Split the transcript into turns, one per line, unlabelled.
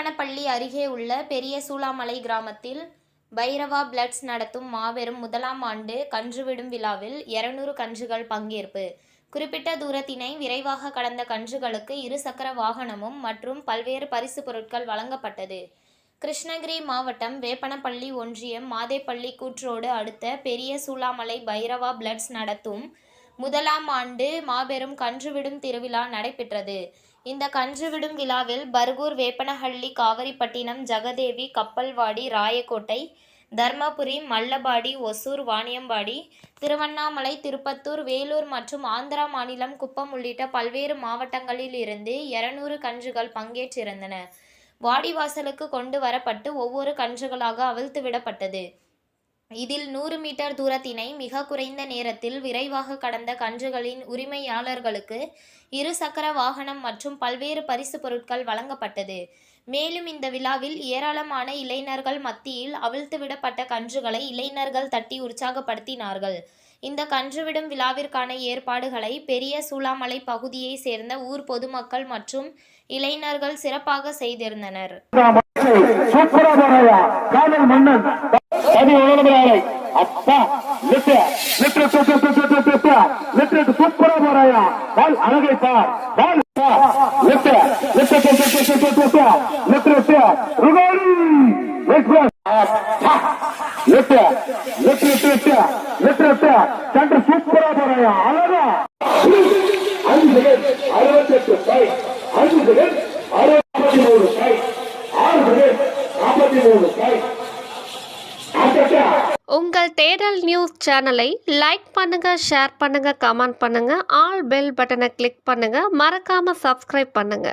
வேப்பனப்பள்ளி அருகே உள்ள பெரிய சூளாமலை கிராமத்தில் பைரவா பிளட்ஸ் நடத்தும் மாபெரும் முதலாம் ஆண்டு கன்றுவிடும் விழாவில் 200 கன்றுகள் பங்கேற்பு. குறிப்பிட்ட தூரத்தினை விரைவாக கடந்த கன்றுகளுக்கு இருசக்கர வாகனமும் மற்றும் பல்வேறு பரிசு பொருட்கள் வழங்கப்பட்டது. கிருஷ்ணகிரி மாவட்டம் வேப்பனப்பள்ளி ஒன்றியம் மாதேப்பள்ளி கூற்றோடு அடுத்த பெரிய சூளாமலை பைரவா பிளட்ஸ் நடத்தும் முதலாம் ஆண்டு மாபெரும் கன்றுவிடும் திருவிழா நடைபெற்றது. இந்த கன்றுவிடும் விழாவில் பர்கூர், வேப்பனஹள்ளி, காவிரிப்பட்டினம், ஜெகதேவி, கப்பல்வாடி, ராயக்கோட்டை, தர்மபுரி, மல்லபாடி, ஒசூர், வாணியம்பாடி, திருவண்ணாமலை, திருப்பத்தூர், வேலூர் மற்றும் ஆந்திரா மாநிலம் குப்பம் உள்ளிட்ட பல்வேறு மாவட்டங்களில் இருந்து 200 கன்றுகள் பங்கேற்றிருந்தன. வாடிவாசலுக்கு கொண்டு வரப்பட்டு ஒவ்வொரு கன்றுகளாக அவிழ்த்து விடப்பட்டது. இதில் 100 மீட்டர் தூரத்தினை மிக குறைந்த நேரத்தில் விரைவாக கடந்த கன்றுகளின் உரிமையாளர்களுக்கு இருசக்கர வாகனம் மற்றும் பல்வேறு பரிசு பொருட்கள் வழங்கப்பட்டது. மேலும் இந்த விழாவில் ஏராளமான இளைஞர்கள் மத்தியில் அவிழ்த்து விடப்பட்ட கன்றுகளை இளைஞர்கள் தட்டி உற்சாகப்படுத்தினார்கள். இந்த கன்றுவிடும் விழாவிற்கான ஏற்பாடுகளை பெரிய சூளாமலை பகுதியை சேர்ந்த ஊர் பொதுமக்கள் மற்றும் இளைஞர்கள் சிறப்பாக செய்திருந்தனர்.
உங்கள் தேடல் நியூஸ் சேனலை லைக் பண்ணுங்க, ஷேர் பண்ணுங்க, கமெண்ட் பண்ணுங்க, ஆல் பெல் பட்டனை கிளிக் பண்ணுங்க, மறக்காம சப்ஸ்கிரைப் பண்ணுங்க.